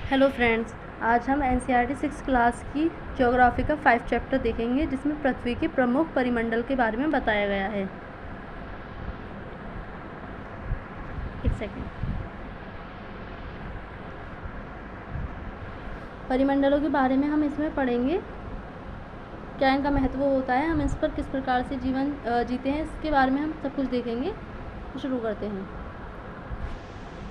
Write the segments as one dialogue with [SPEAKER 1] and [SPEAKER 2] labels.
[SPEAKER 1] Hello friends, आज हम NCERT 6 class की ज्योग्राफी का 5 चैप्टर देखेंगे जिसमें पृथ्वी के प्रमुख परिमंडल के बारे में बताया गया है। एक सेकेंड। परिमंडलों के बारे में हम इसमें पढ़ेंगे, क्या इनका महत्व होता है, हम इस पर किस प्रकार से जीवन जीते हैं, इसके बारे में हम सब कुछ देखेंगे। तो शुरू करते हैं।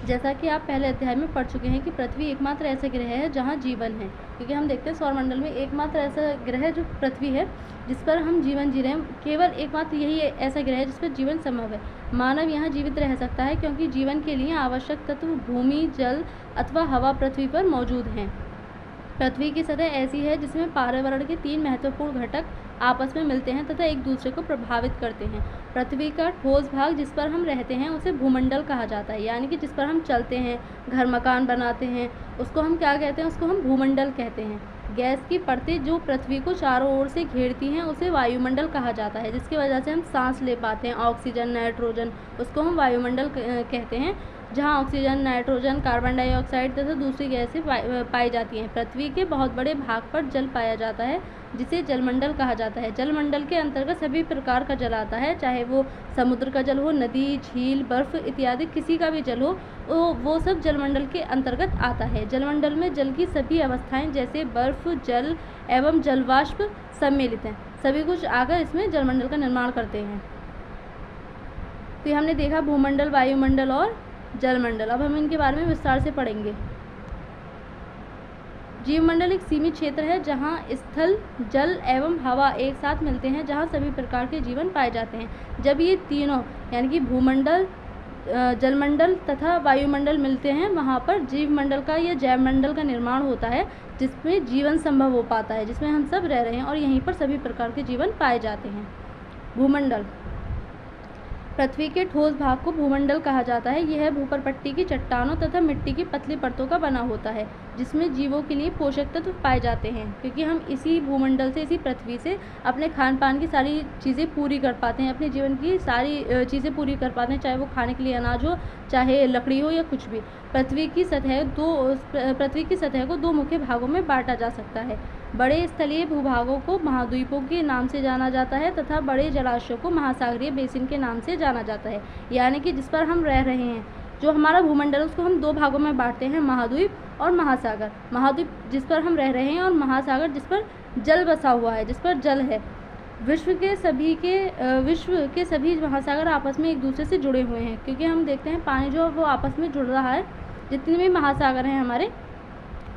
[SPEAKER 1] जैसा कि आप पहले अध्याय में पढ़ चुके हैं कि पृथ्वी एकमात्र ऐसा ग्रह है जहां जीवन है, क्योंकि हम देखते हैं सौरमंडल में एकमात्र ऐसा ग्रह है जो पृथ्वी है जिस पर हम जीवन जी रहे हैं। केवल एकमात्र यही ऐसा ग्रह है जिस पर जीवन संभव है। मानव यहाँ जीवित रह सकता है क्योंकि जीवन के लिए आवश्यक तत्व भूमि, जल अथवा हवा पृथ्वी पर मौजूद हैं। पृथ्वी की सतह ऐसी है जिसमें पर्यावरण के 3 महत्वपूर्ण घटक आपस में मिलते हैं तथा एक दूसरे को प्रभावित करते हैं। पृथ्वी का ठोस भाग जिस पर हम रहते हैं उसे भूमंडल कहा जाता है, यानी कि जिस पर हम चलते हैं, घर मकान बनाते हैं, उसको हम क्या कहते हैं? उसको हम भूमंडल कहते हैं। गैस की परतें जो पृथ्वी को चारों ओर से घेरती हैं उसे वायुमंडल कहा जाता है, जिसकी वजह से हम सांस ले पाते हैं। ऑक्सीजन, नाइट्रोजन, उसको हम वायुमंडल कहते हैं, जहाँ ऑक्सीजन, नाइट्रोजन, कार्बन डाइऑक्साइड तथा दूसरी गैसें पाई जाती हैं। पृथ्वी के बहुत बड़े भाग पर जल पाया जाता है जिसे जलमंडल कहा जाता है। जलमंडल के अंतर्गत सभी प्रकार का जल आता है, चाहे वो समुद्र का जल हो, नदी, झील, बर्फ इत्यादि किसी का भी जल हो, वो सब जलमंडल के अंतर्गत आता है। जलमंडल में जल की सभी अवस्थाएं जैसे बर्फ, जल एवं जलवाष्प सम्मिलित हैं। सभी कुछ आकर इसमें जलमंडल का निर्माण करते हैं। तो हमने देखा भूमंडल, वायुमंडल और जलमंडल। अब हम इनके बारे में विस्तार से पढ़ेंगे। जीवमंडल एक सीमित क्षेत्र है जहां स्थल, जल एवं हवा एक साथ मिलते हैं, जहां सभी प्रकार के जीवन पाए जाते हैं। जब ये तीनों यानी कि भूमंडल, जलमंडल तथा वायुमंडल मिलते हैं, वहां पर जीवमंडल का या जैवमंडल का निर्माण होता है, जिसमें जीवन संभव हो पाता है, जिसमें हम सब रह रहे हैं और यहीं पर सभी प्रकार के जीवन पाए जाते हैं। भूमंडल, पृथ्वी के ठोस भाग को भूमंडल कहा जाता है। यह भूपर्पट्टी की चट्टानों तथा मिट्टी की पतली परतों का बना होता है, जिसमें जीवों के लिए पोषक तत्व पाए जाते हैं, क्योंकि हम इसी भूमंडल से, इसी पृथ्वी से अपने खान पान की सारी चीज़ें पूरी कर पाते हैं, अपने जीवन की सारी चीज़ें पूरी कर पाते हैं, चाहे वो खाने के लिए अनाज हो, चाहे लकड़ी हो या कुछ भी। पृथ्वी की सतह को 2 मुख्य भागों में बांटा जा सकता है। बड़े स्थलीय भूभागों को महाद्वीपों के नाम से जाना जाता है तथा बड़े जलाशयों को महासागरीय बेसिन के नाम से जाना जाता है। यानी कि जिस पर हम रह रहे हैं, जो हमारा भूमंडल है, उसको हम 2 भागों में बांटते हैं, महाद्वीप और महासागर। महाद्वीप जिस पर हम रह रहे हैं और महासागर जिस पर जल बसा हुआ है, जिस पर जल है। विश्व के सभी महासागर आपस में एक दूसरे से जुड़े हुए हैं, क्योंकि हम देखते हैं पानी जो वो आपस में जुड़ रहा है। जितने भी महासागर हैं हमारे,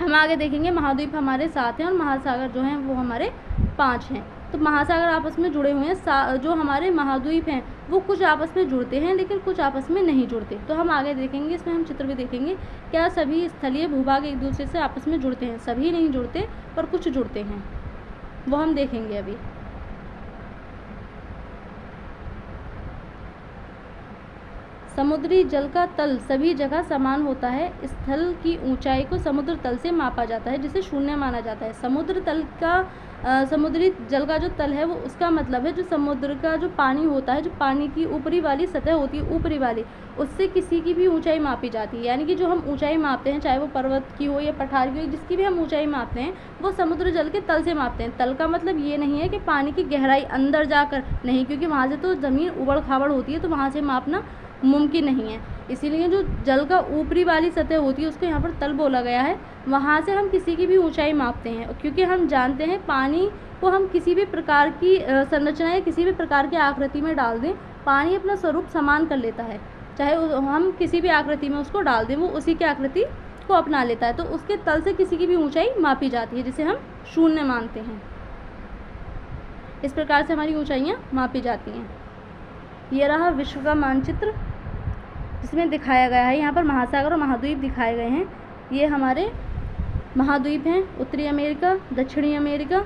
[SPEAKER 1] हम आगे देखेंगे, महाद्वीप हमारे 7 हैं और महासागर जो हैं वो हमारे 5 हैं। तो महासागर आपस में जुड़े हुए हैं। जो हमारे महाद्वीप हैं वो कुछ आपस में जुड़ते हैं लेकिन कुछ आपस में नहीं जुड़ते। तो हम आगे देखेंगे, इसमें हम चित्र भी देखेंगे, क्या सभी स्थलीय भूभाग एक दूसरे से आपस में जुड़ते हैं? सभी नहीं जुड़ते, पर कुछ जुड़ते हैं, वो हम देखेंगे अभी। समुद्री जल का तल सभी जगह समान होता है। स्थल की ऊंचाई को समुद्र तल से मापा जाता है, जिसे 0 माना जाता है। समुद्री जल का जो तल है वो, उसका मतलब है जो समुद्र का जो पानी होता है, जो पानी की ऊपरी वाली सतह होती है, ऊपरी वाली, उससे किसी की भी ऊंचाई मापी जाती है। यानी कि जो हम ऊंचाई मापते हैं, चाहे वो पर्वत की हो या पठार की हो, जिसकी भी हम ऊंचाई मापते हैं, वो समुद्र जल के तल से मापते हैं। तल का मतलब ये नहीं है कि पानी की गहराई अंदर जाकर नहीं, क्योंकि वहाँ से तो ज़मीन उबड़ खाबड़ होती है, तो वहाँ से मापना मुमकिन नहीं है। इसीलिए जो जल का ऊपरी वाली सतह होती है उसको यहाँ पर तल बोला गया है। वहाँ से हम किसी की भी ऊंचाई मापते हैं, क्योंकि हम जानते हैं पानी को हम किसी भी प्रकार की संरचना या किसी भी प्रकार की आकृति में डाल दें, पानी अपना स्वरूप समान कर लेता है। चाहे हम किसी भी आकृति में उसको डाल दें, वो उसी की आकृति को अपना लेता है। तो उसके तल से किसी की भी ऊँचाई मापी जाती है, जिसे हम 0 मानते हैं। इस प्रकार से हमारी ऊँचाइयाँ मापी जाती हैं। ये रहा विश्व का मानचित्र, जिसमें दिखाया गया है, यहाँ पर महासागर और महाद्वीप दिखाए गए हैं। ये हमारे महाद्वीप हैं, उत्तरी अमेरिका, दक्षिणी अमेरिका,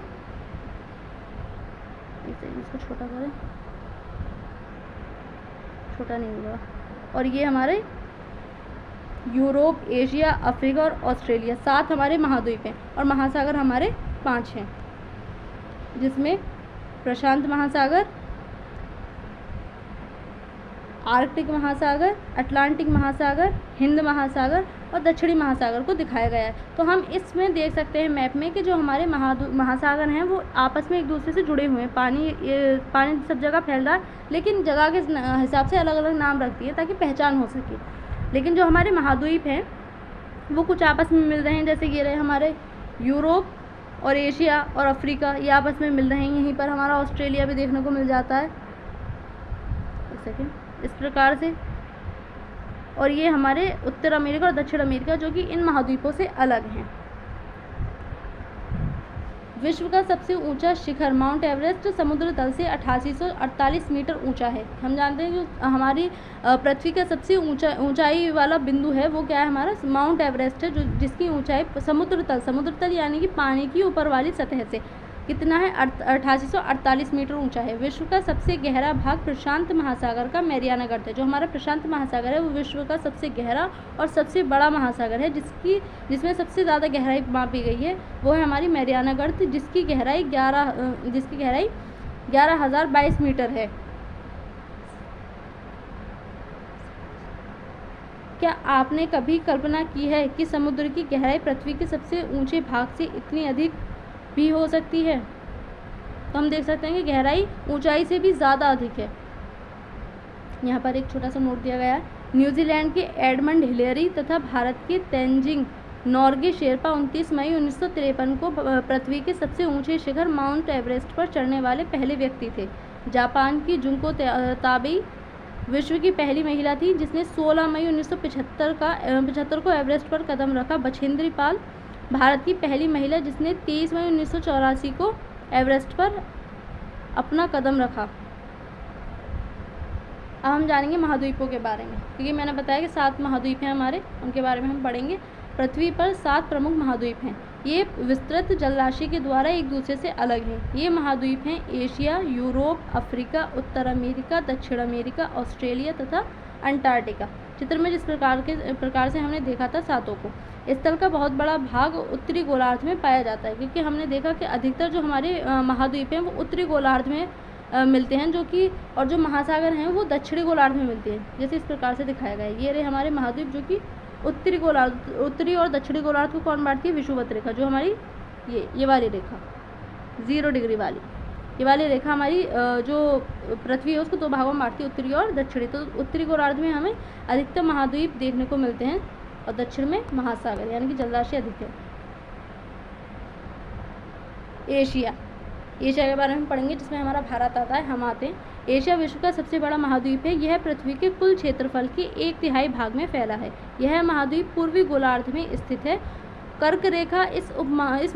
[SPEAKER 1] इसको छोटा करें, छोटा नहीं होगा, और ये हमारे यूरोप, एशिया, अफ्रीका और ऑस्ट्रेलिया, 7 हमारे महाद्वीप हैं। और महासागर हमारे 5 हैं, जिसमें प्रशांत महासागर, आर्कटिक महासागर, अटलांटिक महासागर, हिंद महासागर और दक्षिणी महासागर को दिखाया गया है। तो हम इसमें देख सकते हैं मैप में कि जो हमारे महासागर हैं वो आपस में एक दूसरे से जुड़े हुए हैं। पानी सब जगह फैल रहा है, लेकिन जगह के हिसाब से अलग अलग नाम रखती है ताकि पहचान हो सके। लेकिन जो हमारे महाद्वीप हैं वो कुछ आपस में मिल रहे हैं, जैसे ये रहे हमारे यूरोप और एशिया और अफ्रीका, ये आपस में मिल रहे हैं। यहीं पर हमारा ऑस्ट्रेलिया भी देखने को मिल जाता है, एक सेकेंड, इस प्रकार से। और ये हमारे उत्तर अमेरिका और दक्षिण अमेरिका जो कि इन महाद्वीपों से अलग हैं। विश्व का सबसे ऊंचा शिखर माउंट एवरेस्ट समुद्र तल से 8848 मीटर ऊंचा है। हम जानते हैं जो हमारी पृथ्वी का सबसे ऊंचाई वाला बिंदु है वो क्या है, हमारा माउंट एवरेस्ट है, जो जिसकी ऊंचाई समुद्र तल यानी कि पानी की ऊपर वाली सतह से कितना है, 8848 मीटर ऊंचा है। विश्व का सबसे गहरा भाग प्रशांत महासागर का मैरियाना गर्त है। जो हमारा प्रशांत महासागर है वो विश्व का सबसे गहरा और सबसे बड़ा महासागर है, जिसमें सबसे ज़्यादा गहराई मापी गई है वो है हमारी मैरियाना गर्त, जिसकी गहराई 11,022 मीटर है। क्या आपने कभी कल्पना की है कि समुद्र की गहराई पृथ्वी के सबसे ऊंचे भाग से इतनी अधिक भी हो सकती है? तो हम देख सकते हैं कि गहराई ऊंचाई से भी ज़्यादा अधिक है। यहाँ पर एक छोटा सा नोट दिया गया है। न्यूजीलैंड के एडमंड हिलेरी तथा भारत के तेंजिंग नोर्गे शेरपा 29 मई 1953 को पृथ्वी के सबसे ऊंचे शिखर माउंट एवरेस्ट पर चढ़ने वाले पहले व्यक्ति थे। जापान की जुंको ताबेई विश्व की पहली महिला थी जिसने 16 मई 1975 को एवरेस्ट पर कदम रखा। बछेंद्री पाल भारत की पहली महिला जिसने 23 मई 1984 को एवरेस्ट पर अपना कदम रखा। अब हम जानेंगे महाद्वीपों के बारे में, क्योंकि मैंने बताया कि 7 महाद्वीप हैं हमारे, उनके बारे में हम पढ़ेंगे। पृथ्वी पर 7 प्रमुख महाद्वीप हैं। ये विस्तृत जलराशि के द्वारा एक दूसरे से अलग हैं। ये महाद्वीप हैं एशिया, यूरोप, अफ्रीका, उत्तर अमेरिका, दक्षिण अमेरिका, ऑस्ट्रेलिया तथा अंटार्कटिका। चित्र में जिस प्रकार से हमने देखा था सातों को। इस तल का बहुत बड़ा भाग उत्तरी गोलार्ध में पाया जाता है, क्योंकि हमने देखा कि अधिकतर जो हमारे महाद्वीप हैं वो उत्तरी गोलार्ध में मिलते हैं, और जो महासागर हैं वो दक्षिणी गोलार्ध में मिलते हैं, जैसे इस प्रकार से दिखाया गया है। ये रहे हमारे महाद्वीप जो कि उत्तरी और दक्षिणी गोलार्ध को कौन बांटती है, विषुवत रेखा, जो हमारी ये वाली रेखा 0 डिग्री वाली, ये वाली रेखा हमारी जो पृथ्वी है उसको 2 भागों में बांटती है, उत्तरी और दक्षिणी। तो उत्तरी गोलार्ध में हमें अधिकतर महाद्वीप देखने को मिलते हैं और दक्षिण में महासागर यानी कि जलराशि अधिक है। एशिया के बारे में पढ़ेंगे, जिसमें हमारा भारत आता है, हम आते हैं। एशिया विश्व का सबसे बड़ा महाद्वीप है। यह पृथ्वी के कुल क्षेत्रफल के 1/3 भाग में फैला है। यह महाद्वीप पूर्वी गोलार्ध में स्थित है। कर्क रेखा इस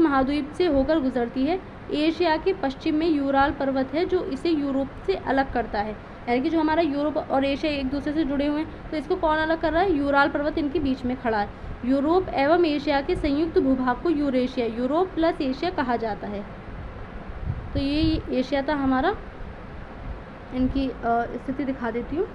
[SPEAKER 1] महाद्वीप से होकर गुजरती है। एशिया के पश्चिम में यूराल पर्वत है जो इसे यूरोप से अलग करता है, यानी कि जो हमारा यूरोप और एशिया एक दूसरे से जुड़े हुए हैं, तो इसको कौन अलग कर रहा है, यूराल पर्वत इनके बीच में खड़ा है। यूरोप एवं एशिया के संयुक्त भूभाग को यूरेशिया, यूरोप प्लस एशिया कहा जाता है। तो ये एशिया था हमारा, इनकी स्थिति दिखा देती हूँ।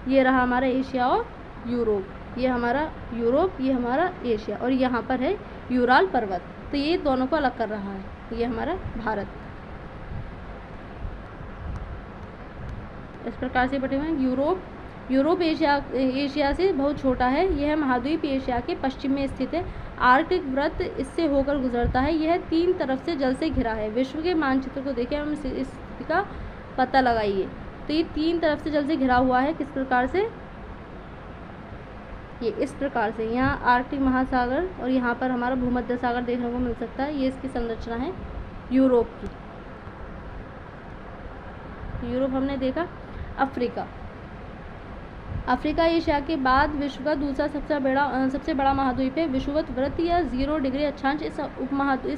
[SPEAKER 1] ये रहा हमारा एशिया और यूरोप, ये हमारा यूरोप, ये हमारा एशिया, और यहाँ पर है यूराल पर्वत। तो ये दोनों को अलग कर रहा है, ये हमारा भारत। इस प्रकार से बटे हुए हैं। यूरोप एशिया से बहुत छोटा है। यह महाद्वीप एशिया के पश्चिम में स्थित है। आर्कटिक वृत्त इससे होकर गुजरता है। यह 3 तरफ से जल से घिरा है। विश्व के मानचित्र को देखें, हम इसका पता लगाइए। तो ये 3 तरफ से जल से घिरा हुआ है। किस प्रकार से, ये इस प्रकार से, यहाँ आर्कटिक महासागर और यहाँ पर हमारा भूमध्य सागर देखने को मिल सकता है। ये इसकी संरचना है यूरोप की। यूरोप हमने देखा। अफ्रीका एशिया के बाद विश्व का दूसरा सबसे बड़ा महाद्वीप है। विषुवत वृत्त या 0 डिग्री अक्षांश इस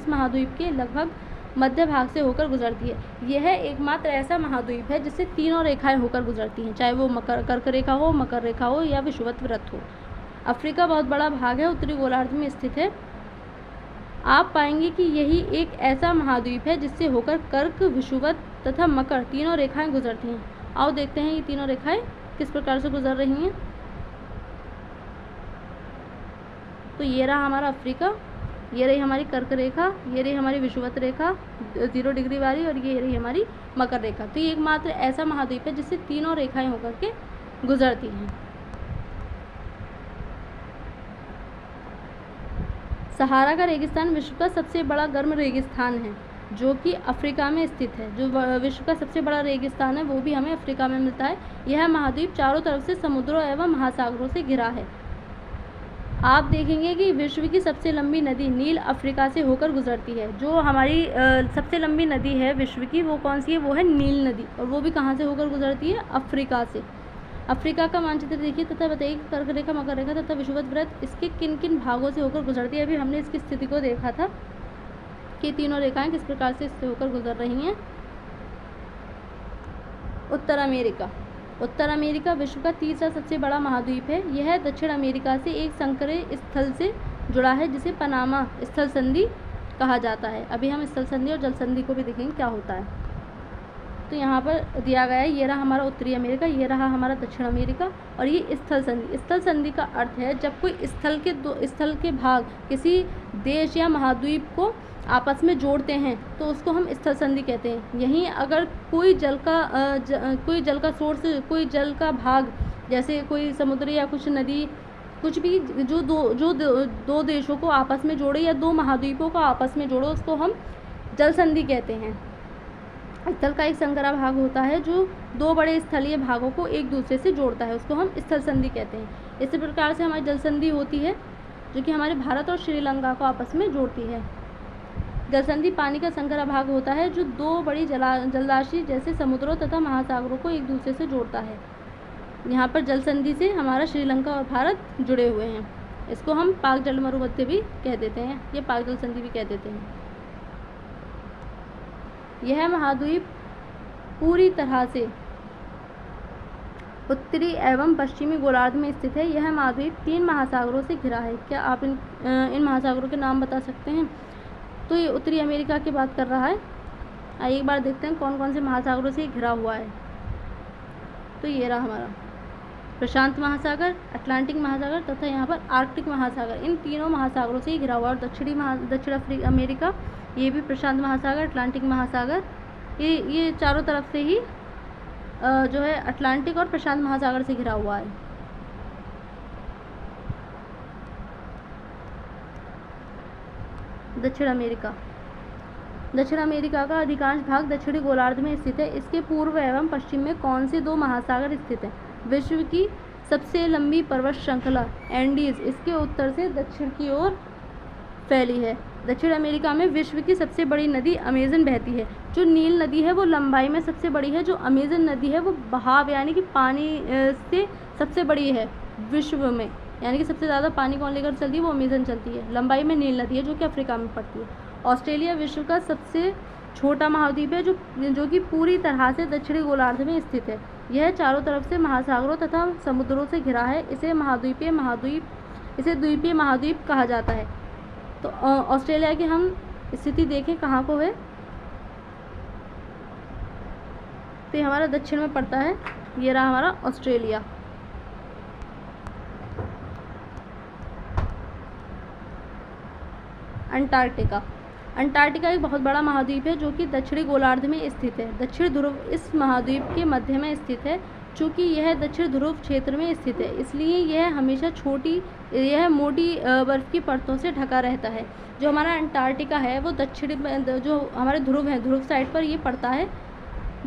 [SPEAKER 1] महाद्वीप के लगभग मध्य भाग से होकर गुजरती है। यह एकमात्र ऐसा महाद्वीप है जिससे 3 रेखाएं होकर गुजरती हैं, चाहे वो कर्क रेखा हो, मकर रेखा हो या विषुवत वृत्त हो। अफ्रीका बहुत बड़ा भाग है, उत्तरी गोलार्ध में स्थित है। आप पाएंगे कि यही एक ऐसा महाद्वीप है जिससे होकर कर्क, विषुवत तथा मकर 3 रेखाएं गुजरती हैं। आओ देखते हैं ये 3 रेखाएं किस प्रकार से गुजर रही हैं। तो ये रहा हमारा अफ्रीका, ये रही हमारी कर्क रेखा, ये रही हमारी विषुवत रेखा 0 डिग्री वाली, और ये रही हमारी मकर रेखा। तो ये एकमात्र ऐसा महाद्वीप है जिससे 3 रेखाएं होकर के गुजरती हैं। सहारा का रेगिस्तान विश्व का सबसे बड़ा गर्म रेगिस्तान है जो कि अफ्रीका में स्थित है। जो विश्व का सबसे बड़ा रेगिस्तान है वो भी हमें अफ्रीका में मिलता है। यह महाद्वीप चारों तरफ से समुद्रों एवं महासागरों से घिरा है। आप देखेंगे कि विश्व की सबसे लंबी नदी नील अफ्रीका से होकर गुजरती है। जो हमारी सबसे लंबी नदी है विश्व की वो कौन सी है, वो है नील नदी, और वो भी कहाँ से होकर गुजरती है, अफ्रीका से। अफ्रीका का मानचित्र देखिए तथा बताइए कि कर्क रेखा, मकर रेखा तथा विषुवत वृत्त इसके किन किन भागों से होकर गुजरती है। अभी हमने इसकी स्थिति को देखा था कि तीनों रेखाएं किस प्रकार से इससे होकर गुजर रही हैं। उत्तर अमेरिका। उत्तर अमेरिका विश्व का तीसरा सबसे बड़ा महाद्वीप है। यह दक्षिण अमेरिका से एक संकरे स्थल से जुड़ा है जिसे पनामा स्थल संधि कहा जाता है। अभी हम स्थल संधि और जल संधि को भी देखेंगे क्या होता है। तो यहाँ पर दिया गया है, ये रहा हमारा उत्तरी अमेरिका, ये रहा हमारा दक्षिण अमेरिका, और ये स्थल संधि। स्थल संधि का अर्थ है जब कोई स्थल के भाग किसी देश या महाद्वीप को आपस में जोड़ते हैं तो उसको हम स्थल संधि कहते हैं। यहीं अगर कोई जल का सोर्स, कोई जल का भाग, जैसे कोई समुद्र या कुछ नदी, कुछ भी जो दो देशों को आपस में जोड़े या दो महाद्वीपों को आपस में जोड़ो, उसको हम जल संधि कहते हैं। स्थल का एक संकरा भाग होता है जो दो बड़े स्थलीय भागों को एक दूसरे से जोड़ता है, उसको हम स्थल संधि कहते हैं। इसी प्रकार से हमारी जल संधि होती है जो कि हमारे भारत और श्रीलंका को आपस में जोड़ती है। जल संधि पानी का संकरा भाग होता है जो दो बड़ी जलराशि जैसे समुद्रों तथा महासागरों को एक दूसरे से जोड़ता है। यहाँ पर जल संधि से हमारा श्रीलंका और भारत जुड़े हुए हैं। इसको हम पाक जल मरुमध्य भी कह देते हैं, ये पाक जल संधि भी कह देते हैं। यह महाद्वीप पूरी तरह से उत्तरी एवं पश्चिमी गोलार्ध में स्थित है। यह महाद्वीप 3 महासागरों से घिरा है। क्या आप इन महासागरों के नाम बता सकते हैं? तो ये उत्तरी अमेरिका की बात कर रहा है। आइए एक बार देखते हैं कौन कौन से महासागरों से घिरा हुआ है। तो ये रहा हमारा प्रशांत महासागर, अटलांटिक महासागर तथा यहाँ पर आर्कटिक महासागर। इन तीनों महासागरों से ही घिरा हुआ। और दक्षिण अमेरिका, ये भी प्रशांत महासागर, अटलांटिक महासागर, ये चारों तरफ से ही जो है अटलांटिक और प्रशांत महासागर से घिरा हुआ है। दक्षिण अमेरिका। दक्षिण अमेरिका का अधिकांश भाग दक्षिणी गोलार्ध में स्थित है। इसके पूर्व एवं पश्चिम में कौन से 2 महासागर स्थित हैं? विश्व की सबसे लंबी पर्वत श्रृंखला एंडीज इसके उत्तर से दक्षिण की ओर फैली है। दक्षिण अमेरिका में विश्व की सबसे बड़ी नदी अमेजन बहती है। जो नील नदी है वो लंबाई में सबसे बड़ी है। जो अमेजन नदी है वो बहाव यानी कि पानी से सबसे बड़ी है विश्व में, यानी कि सबसे ज़्यादा पानी कौन लेकर चलती है, वो अमेजन चलती है। लंबाई में नील नदी है जो कि अफ्रीका में पड़ती है। ऑस्ट्रेलिया विश्व का सबसे छोटा महाद्वीप है जो कि पूरी तरह से दक्षिणी गोलार्ध में स्थित है। यह चारों तरफ से महासागरों तथा समुद्रों से घिरा है। इसे द्वीपीय महाद्वीप कहा जाता है। तो ऑस्ट्रेलिया की हम स्थिति देखें कहाँ को है, तो ये हमारा दक्षिण में पड़ता है। ये रहा हमारा ऑस्ट्रेलिया। अंटार्कटिका। अंटार्कटिका एक बहुत बड़ा महाद्वीप है जो कि दक्षिणी गोलार्ध में स्थित है। दक्षिण ध्रुव इस महाद्वीप के मध्य में स्थित है। चूँकि यह दक्षिण ध्रुव क्षेत्र में स्थित है इसलिए यह हमेशा मोटी बर्फ़ की परतों से ढका रहता है। जो हमारा अंटार्कटिका है वो दक्षिणी, जो हमारे ध्रुव हैं, ध्रुव साइड पर ये पड़ता है,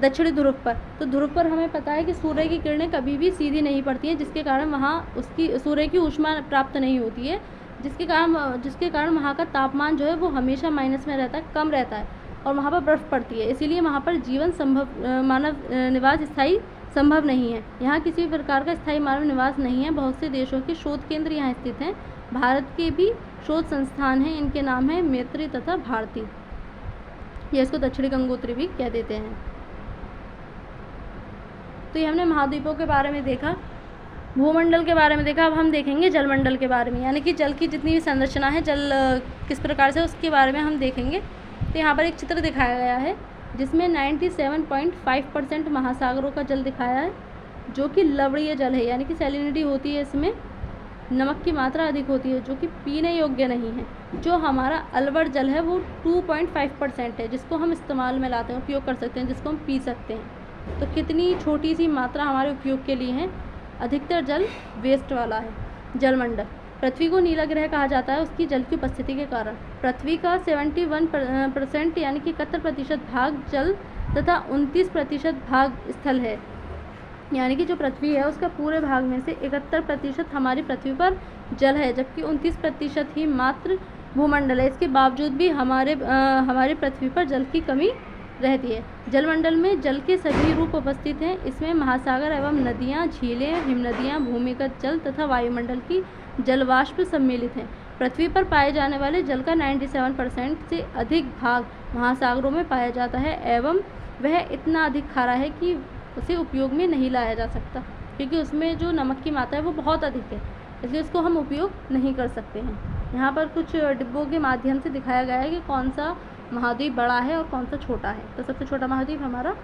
[SPEAKER 1] दक्षिणी ध्रुव पर। तो ध्रुव पर हमें पता है कि सूर्य की किरणें कभी भी सीधी नहीं पड़ती हैं, जिसके कारण वहाँ उसकी सूर्य की ऊष्मा प्राप्त नहीं होती है, जिसके कारण वहाँ का तापमान जो है वो हमेशा माइनस में रहता है, कम रहता है, और वहाँ पर बर्फ़ पड़ती है। इसीलिए वहाँ पर मानव निवास स्थायी संभव नहीं है। यहाँ किसी भी प्रकार का स्थायी मानव निवास नहीं है। बहुत से देशों के शोध केंद्र यहाँ स्थित हैं। भारत के भी शोध संस्थान हैं, इनके नाम हैं मैत्री तथा भारती। ये इसको दक्षिणी गंगोत्री भी कह देते हैं। तो ये हमने महाद्वीपों के बारे में देखा, भूमंडल के बारे में देखा। अब हम देखेंगे जलमंडल के बारे में, यानी कि जल की जितनी भी संरचना है, जल किस प्रकार से, उसके बारे में हम देखेंगे। तो यहाँ पर एक चित्र दिखाया गया है जिसमें 97.5% महासागरों का जल दिखाया है, जो कि लवणीय जल है, यानी कि सैलिनिटी होती है, इसमें नमक की मात्रा अधिक होती है, जो कि पीने योग्य नहीं है। जो हमारा अलवर जल है वो 2.5% है, जिसको हम इस्तेमाल में लाते हैं, उपयोग कर सकते हैं, जिसको हम पी सकते हैं। तो कितनी छोटी सी मात्रा हमारे उपयोग के लिए है। अधिकतर जल वेस्ट वाला है। जलमंडल, पृथ्वी को नीला ग्रह कहा जाता है उसकी जल की उपस्थिति के कारण। पृथ्वी का 71% यानी कि 71% भाग जल तथा 29% भाग स्थल है। यानी कि जो पृथ्वी है उसका पूरे भाग में से 71% हमारी पृथ्वी पर जल है, जबकि 29% ही मात्र भूमंडल है। इसके बावजूद भी हमारी पृथ्वी पर जल की कमी रहती है। जलमंडल में जल के सभी रूप उपस्थित हैं। इसमें महासागर एवं नदियाँ, झीलें, हिमनदियाँ, भूमिगत जल तथा वायुमंडल की जलवाष्प सम्मिलित हैं। पृथ्वी पर पाए जाने वाले जल का 97% से अधिक भाग महासागरों में पाया जाता है एवं वह इतना अधिक खारा है कि उसे उपयोग में नहीं लाया जा सकता, क्योंकि उसमें जो नमक की मात्रा है वो बहुत अधिक है, इसलिए उसको हम उपयोग नहीं कर सकते हैं। यहाँ पर कुछ डिब्बों के माध्यम से दिखाया गया है कि कौन सा महाद्वीप बड़ा है और कौन सा छोटा है। तो सबसे छोटा महाद्वीप हमारा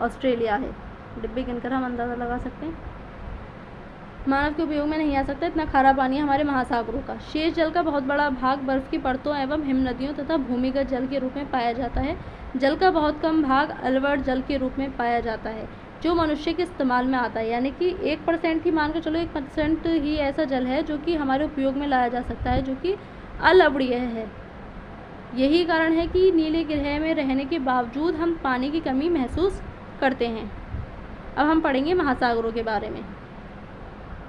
[SPEAKER 1] ऑस्ट्रेलिया है। डिब्बे गिनकर हम अंदाज़ा लगा सकते हैं। मानव के उपयोग में नहीं आ सकता इतना खारा पानी है हमारे महासागरों का। शेष जल का बहुत बड़ा भाग बर्फ़ की परतों एवं हिमनदियों तथा भूमिगत जल के रूप में पाया जाता है। जल का बहुत कम भाग अलवर जल के रूप में पाया जाता है, जो मनुष्य के इस्तेमाल में आता है। यानी कि 1% ही मान कर चलो, 1% ही ऐसा जल है जो कि हमारे उपयोग में लाया जा सकता है, जो कि अलवणीय है। यही कारण है कि नीले ग्रह में रहने के बावजूद हम पानी की कमी महसूस करते हैं। अब हम पढ़ेंगे महासागरों के बारे में।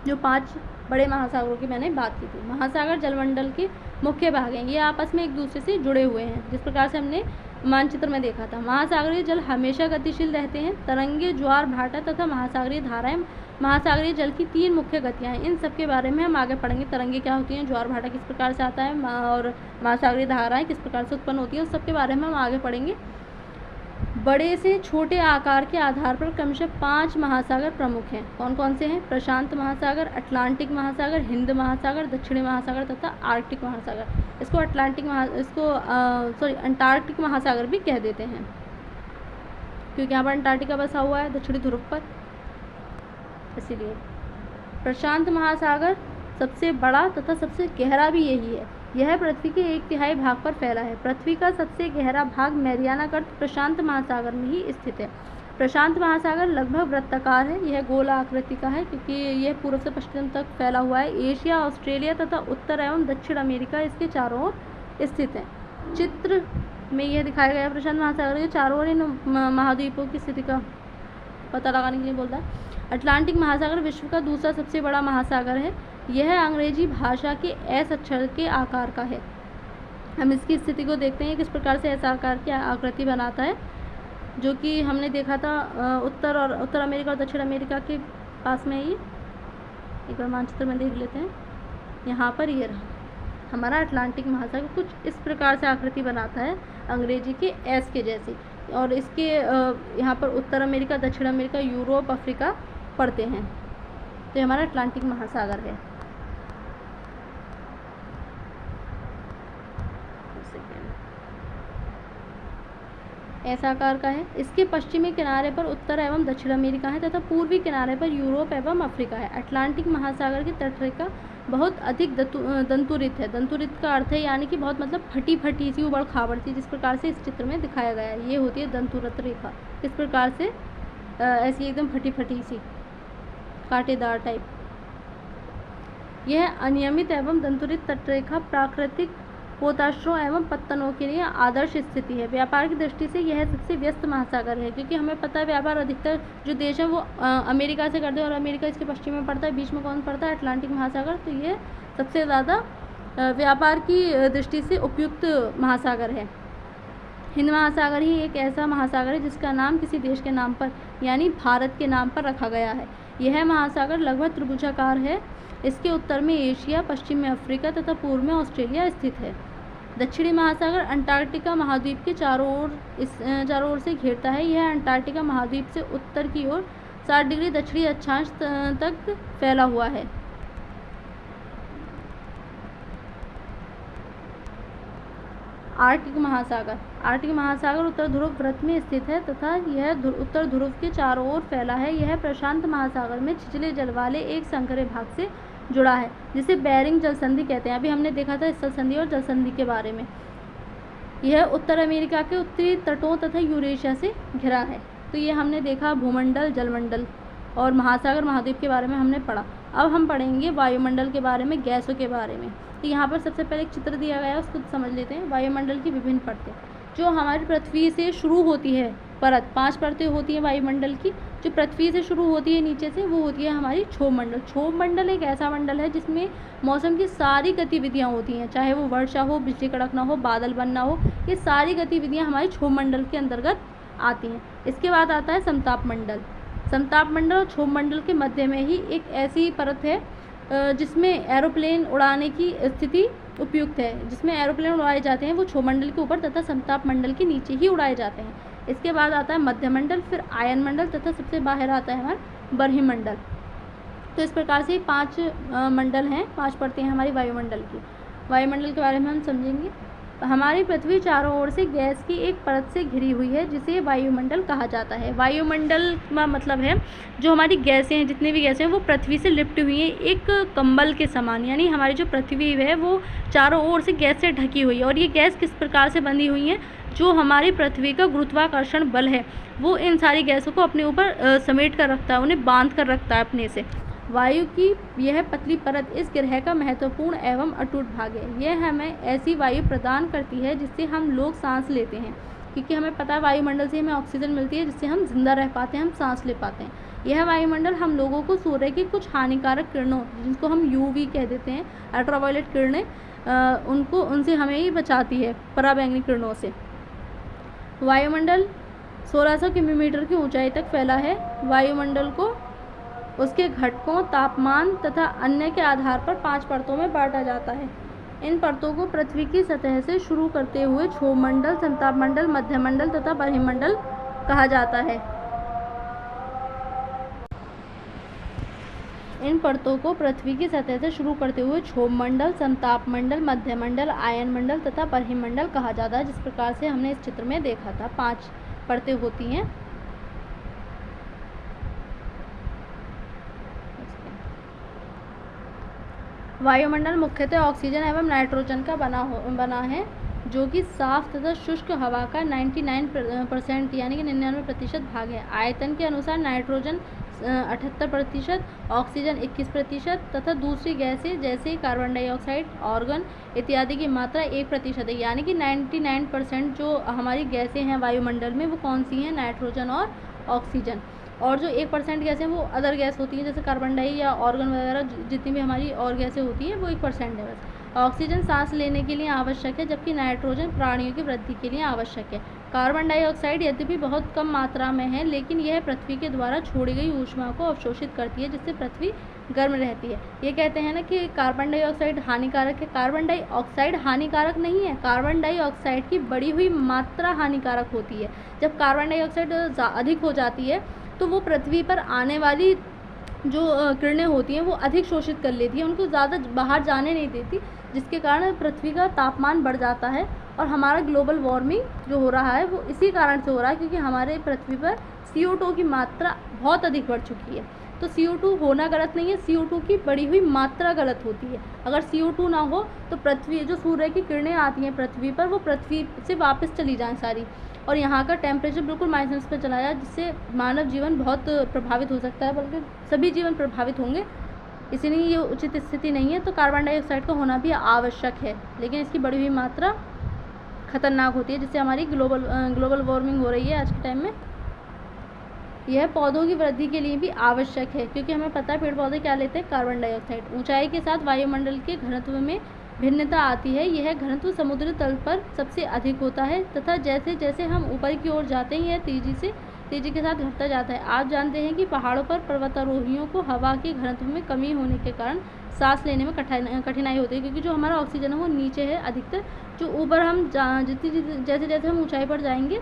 [SPEAKER 1] जो 5 बड़े महासागरों की मैंने बात की थी। महासागर जलमंडल के मुख्य भाग हैं, ये आपस में एक दूसरे से जुड़े हुए हैं, जिस प्रकार से हमने मानचित्र में देखा था। महासागरीय जल हमेशा गतिशील रहते हैं। तरंगे, ज्वार भाटा तथा महासागरीय धाराएं महासागरीय जल की 3 मुख्य गतियाँ हैं। इन सब के बारे में हम आगे पढ़ेंगे। तरंगे क्या होती हैं, ज्वार भाटा किस प्रकार से आता है और महासागरीय धाराएं किस प्रकार से उत्पन्न होती हैं, उस सब के बारे में हम आगे पढ़ेंगे। बड़े से छोटे आकार के आधार पर क्रमशः 5 महासागर प्रमुख हैं। कौन कौन से हैं? प्रशांत महासागर, अटलांटिक महासागर, हिंद महासागर, दक्षिणी महासागर तथा आर्कटिक महासागर। इसको अंटार्कटिक महासागर भी कह देते हैं, क्योंकि यहाँ पर अंटार्कटिका बसा हुआ है दक्षिणी ध्रुव पर, इसीलिए। प्रशांत महासागर सबसे बड़ा तथा सबसे गहरा भी यही है। यह पृथ्वी के 1/3 भाग पर फैला है। पृथ्वी का सबसे गहरा भाग मैरियाना गर्त प्रशांत महासागर में ही स्थित है। प्रशांत महासागर लगभग वृत्ताकार है। यह गोल आकृति का है, क्योंकि यह पूर्व से पश्चिम तक फैला हुआ है। एशिया, ऑस्ट्रेलिया तथा उत्तर एवं दक्षिण अमेरिका इसके चारों ओर स्थित है। चित्र में यह दिखाया गया प्रशांत महासागर के चारों ओर इन महाद्वीपों की स्थिति का पता लगाने के लिए बोलता है। अटलांटिक महासागर विश्व का दूसरा सबसे बड़ा महासागर है। यह अंग्रेजी भाषा के एस अक्षर के आकार का है। हम इसकी स्थिति को देखते हैं किस प्रकार से ऐसा आकार की आकृति बनाता है, जो कि हमने देखा था उत्तर अमेरिका और दक्षिण अमेरिका के पास में। ये एक बार मानचित्र में देख लेते हैं। यहाँ पर ये रहा हमारा अटलांटिक महासागर, कुछ इस प्रकार से आकृति बनाता है अंग्रेजी के एस के जैसी। और इसके यहाँ पर उत्तर अमेरिका, दक्षिण अमेरिका, यूरोप, अफ्रीका पड़ते हैं। तो ये हमारा अटलांटिक महासागर है। ऐसा आकार का है। इसके पश्चिमी किनारे पर उत्तर एवं दक्षिण अमेरिका है तथा पूर्वी किनारे पर यूरोप एवं अफ्रीका है। अटलांटिक महासागर की तटरेखा बहुत अधिक दंतुरित है। दंतुरित का अर्थ है यानी कि बहुत मतलब फटी फटी सी, उबड़ खाबड़ सी, जिस प्रकार से इस चित्र में दिखाया गया है। ये होती है दंतुरत रेखा। इस प्रकार से ऐसी एकदम फटी फटी सी, कांटेदार टाइप। यह अनियमित एवं दंतुरित तटरेखा प्राकृतिक पोताश्रों एवं पत्तनों के लिए आदर्श स्थिति है। व्यापार की दृष्टि से यह सबसे व्यस्त महासागर है, क्योंकि हमें पता है व्यापार अधिकतर जो देश है वो अमेरिका से करते हैं, और अमेरिका इसके पश्चिम में पड़ता है। बीच में कौन पड़ता है? अटलांटिक महासागर। तो ये सबसे ज़्यादा व्यापार की दृष्टि से उपयुक्त महासागर है। हिंद महासागर ही एक ऐसा महासागर है जिसका नाम किसी देश के नाम पर यानी भारत के नाम पर रखा गया है। यह महासागर लगभग त्रिभुजाकार है। इसके उत्तर में एशिया, पश्चिम में अफ्रीका तथा पूर्व में ऑस्ट्रेलिया स्थित है। दक्षिणी महासागर अंटार्कटिका महाद्वीप के चारों ओर से घेरता है। यह अंटार्कटिका महाद्वीप से उत्तर की ओर 60 डिग्री दक्षिणी अक्षांश तक फैला हुआ है। आर्कटिक महासागर उत्तर ध्रुव वृत्त में स्थित है तथा यह उत्तर ध्रुव के चारों ओर फैला है। यह प्रशांत महासागर में छिछले जल वाले एक संकरे भाग से जुड़ा है, जिसे बेरिंग जल संधि कहते हैं। अभी हमने देखा था इस जल संधि और जल संधि के बारे में। यह उत्तर अमेरिका के उत्तरी तटों तथा यूरेशिया से घिरा है। तो ये हमने देखा भूमंडल, जलमंडल और महासागर महाद्वीप के बारे में हमने पढ़ा। अब हम पढ़ेंगे वायुमंडल के बारे में, गैसों के बारे में। तो यहाँ पर सबसे पहले एक चित्र दिया गया है, उसको समझ लेते हैं। वायुमंडल की विभिन्न परतें, जो हमारी पृथ्वी से शुरू होती है परत, 5 परतें होती हैं वायुमंडल की। जो पृथ्वी से शुरू होती है नीचे से, वो होती है हमारी क्षोभमंडल। क्षोभमंडल एक ऐसा मंडल है जिसमें मौसम की सारी गतिविधियाँ होती हैं, चाहे वो वर्षा हो, बिजली कड़कना हो, बादल बनना हो, ये सारी गतिविधियाँ हमारी क्षोभमंडल के अंतर्गत आती हैं। इसके बाद आता है समताप मंडल। समताप मंडल और क्षोभमंडल के मध्य में ही एक ऐसी परत है जिसमें एरोप्लेन उड़ाने की स्थिति उपयुक्त है। जिसमें एरोप्लेन उड़ाए जाते हैं वो क्षोभमंडल के ऊपर तथा समताप मंडल के नीचे ही उड़ाए जाते हैं। इसके बाद आता है मध्यमंडल, फिर आयन मंडल तथा सबसे बाहर आता है हमारा बरहिमंडल। तो इस प्रकार से 5 मंडल हैं, 5 परतें हैं हमारी वायुमंडल की। वायुमंडल के बारे में हम समझेंगे। हमारी पृथ्वी चारों ओर से गैस की एक परत से घिरी हुई है, जिसे वायुमंडल कहा जाता है। वायुमंडल का मतलब है जो हमारी गैसें हैं, जितनी भी गैसें हैं वो पृथ्वी से लिपटी हुई हैं एक कंबल के समान। यानी हमारी जो पृथ्वी है वो चारों ओर से गैस से ढकी हुई है। और ये गैस किस प्रकार से बंधी हुई है, जो हमारी पृथ्वी का गुरुत्वाकर्षण बल है वो इन सारी गैसों को अपने ऊपर समेट कर रखता है, उन्हें बांध कर रखता है अपने से। वायु की यह पतली परत इस ग्रह का महत्वपूर्ण एवं अटूट भाग है। यह हमें ऐसी वायु प्रदान करती है जिससे हम लोग सांस लेते हैं, क्योंकि हमें पता है वायुमंडल से हमें ऑक्सीजन मिलती है, जिससे हम जिंदा रह पाते हैं, हम सांस ले पाते हैं। यह वायुमंडल हम लोगों को सूर्य की कुछ हानिकारक किरणों, जिनको हम यूवी कह देते हैं, अल्ट्रावायलेट किरणें, उनसे हमें ही बचाती है, पराबैंगनी किरणों से। वायुमंडल 1600 किलोमीटर की ऊंचाई तक फैला है। वायुमंडल को उसके घटकों, तापमान तथा अन्य के आधार पर 5 परतों में बांटा जाता है। इन परतों को पृथ्वी की सतह से शुरू करते हुए क्षोभमंडल, समताप मंडल, मध्यमंडल तथा बरहिमंडल कहा जाता है। इन परतों को पृथ्वी की सतह से शुरू करते हुए क्षोभमंडल, समताप मंडल, मध्यमंडल, आयन मंडल तथा बरहिमंडल कहा जाता है। जिस प्रकार से हमने इस चित्र में देखा था, 5 परतें होती हैं। वायुमंडल मुख्यतः ऑक्सीजन एवं नाइट्रोजन का बना है, जो कि साफ तथा शुष्क हवा का 99% यानी कि 99% भाग है। आयतन के अनुसार नाइट्रोजन 78%, ऑक्सीजन 21% तथा दूसरी गैसें जैसे कार्बन डाइऑक्साइड, ऑर्गन इत्यादि की मात्रा 1% है। यानी कि 99% जो हमारी गैसें हैं वायुमंडल में वो कौन सी हैं, नाइट्रोजन और ऑक्सीजन। और जो 1% गैसें वो अदर गैस होती हैं, जैसे कार्बन डाई या ऑर्गन वगैरह, जितनी भी हमारी और गैसें होती हैं वो 1% है बस। ऑक्सीजन सांस लेने के लिए आवश्यक है, जबकि नाइट्रोजन प्राणियों की वृद्धि के लिए आवश्यक है। कार्बन डाइऑक्साइड यद्यपि बहुत कम मात्रा में है, लेकिन यह पृथ्वी के द्वारा छोड़ी गई ऊष्मा को अवशोषित करती है, जिससे पृथ्वी गर्म रहती है। ये कहते हैं ना कि कार्बन डाइऑक्साइड हानिकारक है। कार्बन डाइऑक्साइड हानिकारक नहीं है, कार्बन डाइऑक्साइड की बढ़ी हुई मात्रा हानिकारक होती है। जब कार्बन डाइऑक्साइड अधिक हो जाती है तो वो पृथ्वी पर आने वाली जो किरणें होती हैं वो अधिक शोषित कर लेती है, उनको ज़्यादा बाहर जाने नहीं देती, जिसके कारण पृथ्वी का तापमान बढ़ जाता है। और हमारा ग्लोबल वार्मिंग जो हो रहा है वो इसी कारण से हो रहा है, क्योंकि हमारे पृथ्वी पर CO2 की मात्रा बहुत अधिक बढ़ चुकी है। तो CO2 होना गलत नहीं है, CO2 की बढ़ी हुई मात्रा गलत होती है। अगर CO2 ना हो तो पृथ्वी, जो सूर्य की किरणें आती हैं पृथ्वी पर, वो पृथ्वी से वापस चली जाएँ सारी, और यहाँ का टेम्परेचर बिल्कुल -, पर चला जाए, जिससे मानव जीवन बहुत प्रभावित हो सकता है, बल्कि सभी जीवन प्रभावित होंगे। इसीलिए ये उचित स्थिति नहीं है। तो कार्बन डाइऑक्साइड का होना भी आवश्यक है, लेकिन इसकी बढ़ी हुई मात्रा खतरनाक होती है, जिससे हमारी ग्लोबल वार्मिंग हो रही है आज के टाइम में। यह पौधों की वृद्धि के लिए भी आवश्यक है, क्योंकि हमें पता है पेड़ पौधे क्या लेते हैं, कार्बन डाइऑक्साइड। ऊंचाई के साथ वायुमंडल के घनत्व में भिन्नता आती है। यह घनत्व समुद्री तल पर सबसे अधिक होता है तथा जैसे जैसे हम ऊपर की ओर जाते हैं यह तेजी के साथ घटता जाता है। आप जानते हैं कि पहाड़ों पर पर्वतारोहियों को हवा के घनत्व में कमी होने के कारण सांस लेने में कठिनाई होती है, क्योंकि जो हमारा ऑक्सीजन है वो नीचे है अधिकतर। जो ऊपर हम जैसे जैसे हम ऊंचाई पर जाएंगे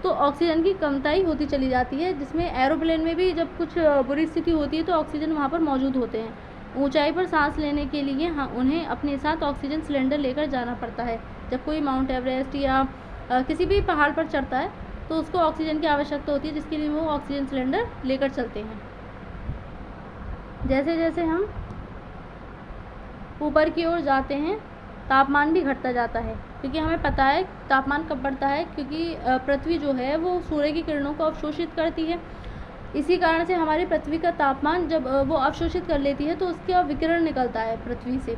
[SPEAKER 1] तो ऑक्सीजन की कमताई होती चली जाती है, जिसमें एरोप्लेन में भी जब कुछ बुरी स्थिति होती है तो ऑक्सीजन वहाँ पर मौजूद होते हैं। ऊंचाई पर सांस लेने के लिए उन्हें अपने साथ ऑक्सीजन सिलेंडर लेकर जाना पड़ता है। जब कोई माउंट एवरेस्ट या किसी भी पहाड़ पर चढ़ता है तो उसको ऑक्सीजन की आवश्यकता होती है, जिसके लिए वो ऑक्सीजन सिलेंडर लेकर चलते हैं। जैसे जैसे हम ऊपर की ओर जाते हैं तापमान भी घटता जाता है, क्योंकि हमें पता है तापमान कब बढ़ता है, क्योंकि पृथ्वी जो है वो सूर्य की किरणों को अवशोषित करती है। इसी कारण से हमारी पृथ्वी का तापमान जब वो अवशोषित कर लेती है तो उसका विकिरण निकलता है पृथ्वी से।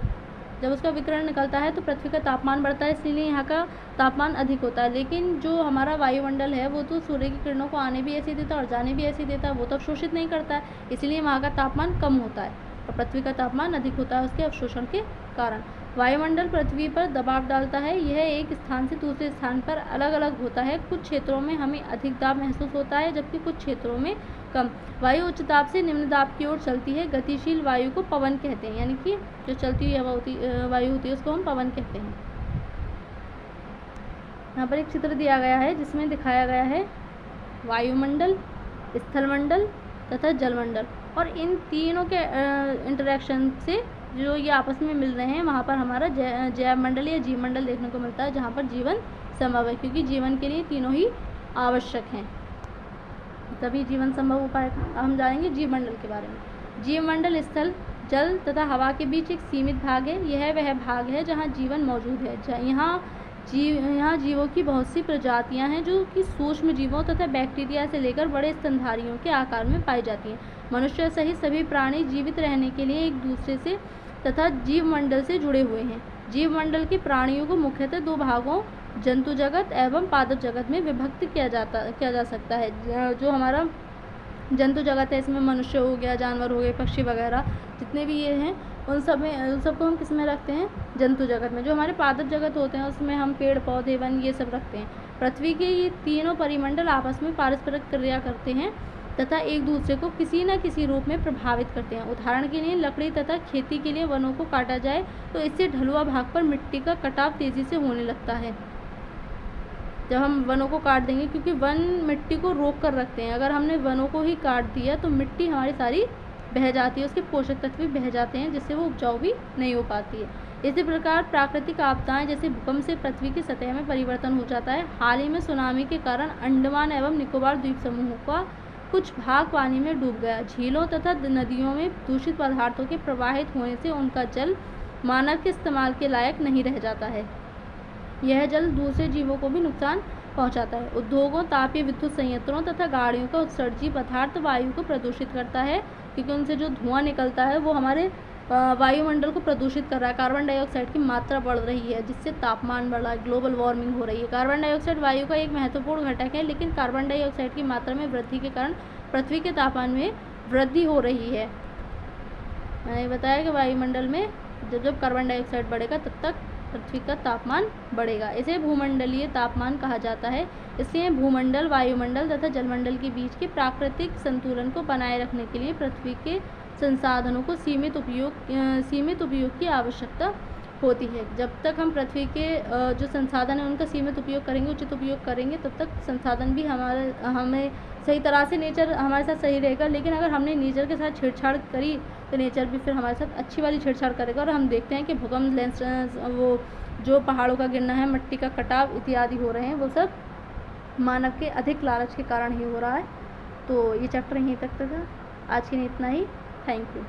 [SPEAKER 1] जब उसका विकिरण निकलता है तो पृथ्वी का तापमान बढ़ता है, इसीलिए यहाँ का तापमान अधिक होता है। लेकिन जो हमारा वायुमंडल है वो तो सूर्य की किरणों को आने भी ऐसे देता है और जाने भी ऐसे देता है, वो तो अवशोषित नहीं करता है, इसलिए वहाँ का तापमान कम होता है और पृथ्वी का तापमान अधिक होता है उसके अवशोषण के कारण। वायुमंडल पृथ्वी पर दबाव डालता है, यह एक स्थान से दूसरे स्थान पर अलग अलग होता है। कुछ क्षेत्रों में हमें अधिक दाब महसूस होता है जबकि कुछ क्षेत्रों में कम। वायु उच्च दाब से निम्न दाब की ओर चलती है। गतिशील वायु को पवन कहते हैं, यानी कि जो चलती हुई हवा वायु होती है उसको हम पवन कहते हैं। यहाँ पर एक चित्र दिया गया है जिसमें दिखाया गया है वायुमंडल, स्थलमंडल तथा जलमंडल, और इन तीनों के इंटरेक्शन से जो ये आपस में मिल रहे हैं वहाँ पर हमारा जैव मंडल या जीव मंडल देखने को मिलता है, जहाँ पर जीवन संभव है, क्योंकि जीवन के लिए तीनों ही आवश्यक हैं, तभी जीवन संभव हो पाएगा। अब हम जानेंगे जीव मंडल के बारे में। जीव मंडल स्थल, जल तथा हवा के बीच एक सीमित भाग है। यह वह भाग है जहाँ जीवन मौजूद है। यहाँ जीवों की बहुत सी प्रजातियाँ हैं जो कि सूक्ष्म जीवों तथा बैक्टीरिया से लेकर बड़े स्तनधारियों के आकार में पाई जाती हैं। मनुष्य सहित सभी प्राणी जीवित रहने के लिए एक दूसरे से तथा जीव मंडल से जुड़े हुए हैं। जीव मंडल के प्राणियों को मुख्यतः दो भागों, जंतु जगत एवं पादप जगत में विभक्त किया जा सकता है। जो हमारा जंतु जगत है, इसमें मनुष्य हो गया, जानवर हो गए, पक्षी वगैरह जितने भी ये हैं, उन सबको हम किस में रखते हैं? जंतु जगत में। जो हमारे पादप जगत होते हैं उसमें हम पेड़ पौधे वन ये सब रखते हैं। पृथ्वी के ये तीनों परिमंडल आपस में पारस्परिक क्रिया करते हैं तथा एक दूसरे को किसी न किसी रूप में प्रभावित करते हैं। उदाहरण के लिए लकड़ी तथा खेती के लिए वनों को काटा जाए तो इससे ढलुआ भाग पर मिट्टी का कटाव तेजी से होने लगता है। जब हम वनों को काट देंगे, क्योंकि वन मिट्टी को रोक कर रखते हैं, अगर हमने वनों को ही काट दिया तो मिट्टी हमारी सारी बह जाती है, उसके पोषक तत्व भी बह जाते हैं, जिससे वो उपजाऊ भी नहीं हो पाती है। इसी प्रकार प्राकृतिक आपदाएं जैसे भूकंप से पृथ्वी की सतह में परिवर्तन हो जाता है। हाल ही में सुनामी के कारण अंडमान एवं निकोबार द्वीप समूह का कुछ भाग पानी में डूब गया। झीलों तथा नदियों में दूषित पदार्थों के प्रवाहित होने से उनका जल मानव के इस्तेमाल के लायक नहीं रह जाता है। यह जल दूसरे जीवों को भी नुकसान पहुंचाता है। उद्योगों, तापीय विद्युत संयंत्रों तथा गाड़ियों का उत्सर्जी पदार्थ वायु को प्रदूषित करता है, क्योंकि उनसे जो धुआं निकलता है वो हमारे वायुमंडल को प्रदूषित कर रहा है। कार्बन डाइऑक्साइड की मात्रा बढ़ रही है, जिससे तापमान बढ़ रहा है, ग्लोबल वार्मिंग हो रही है। कार्बन डाइऑक्साइड वायु का एक महत्वपूर्ण घटक है, लेकिन कार्बन डाइऑक्साइड की मात्रा में वृद्धि के कारण पृथ्वी के तापमान में वृद्धि हो रही है। मैंने बताया कि वायुमंडल में जब कार्बन डाइऑक्साइड बढ़ेगा तब तक पृथ्वी का तापमान बढ़ेगा। इसे भूमंडलीय तापमान कहा जाता है। इसलिए भूमंडल, वायुमंडल तथा जलमंडल के बीच के प्राकृतिक संतुलन को बनाए रखने के लिए पृथ्वी के संसाधनों को सीमित उपयोग की आवश्यकता होती है। जब तक हम पृथ्वी के जो संसाधन हैं उनका सीमित उपयोग करेंगे, उचित उपयोग करेंगे, तब तक संसाधन भी हमें सही तरह से नेचर हमारे साथ सही रहेगा। लेकिन अगर हमने नेचर के साथ छेड़छाड़ करी तो नेचर भी फिर हमारे साथ अच्छी वाली छेड़छाड़ करेगा। और हम देखते हैं कि भूकंप, वो जो पहाड़ों का गिरना है, मिट्टी का कटाव इत्यादि हो रहे हैं, वो सब मानव के अधिक लालच के कारण ही हो रहा है। तो ये चैप्टर यहीं तक था। आज के लिए इतना ही। Thank you.